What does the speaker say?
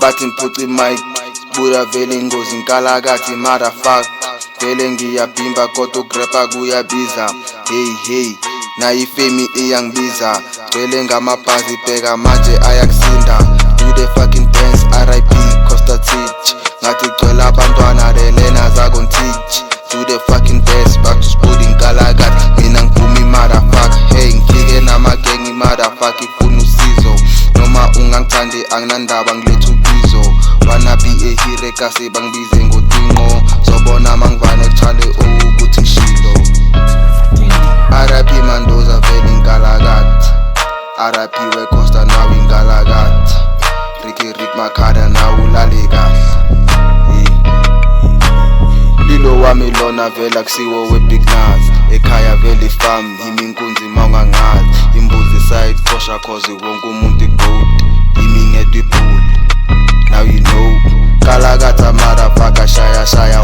Bathi mphuci mic buya vele ingozi nkalakathi motherfucker vele ngiyabhimba kodwa ugrappa kuyabiza hey nayi fame iyangibiza vele ngamabhazi bheka manje ayakusinda do the fucking dance RIP Costa Teach ngathi gcwele abantwana lelena zakontich do the fucking dance back to sport inkalakathi mina ngivuma motherfucker hey ngifike namagengi motherfucker ifuna usizo noma ungangithandi anginandaba ngiletha ubizo wanna be a hero kasi bangibize ngotinqo zobona mangivane ekuthale ukuthi ngishilo RIP Mandoza vele inkalakathi RIP we Costa nawe inkalakathi Rick Makhada nawe ulale kahle lilo wami lona vele akusiwo we big nuts ekhaya vele farm yimi inkunzi mawungangazi imbuzi side kosha cause wonke umuntu igoat yimi ngedwa ipool now you know kalakatha motherfucker shaya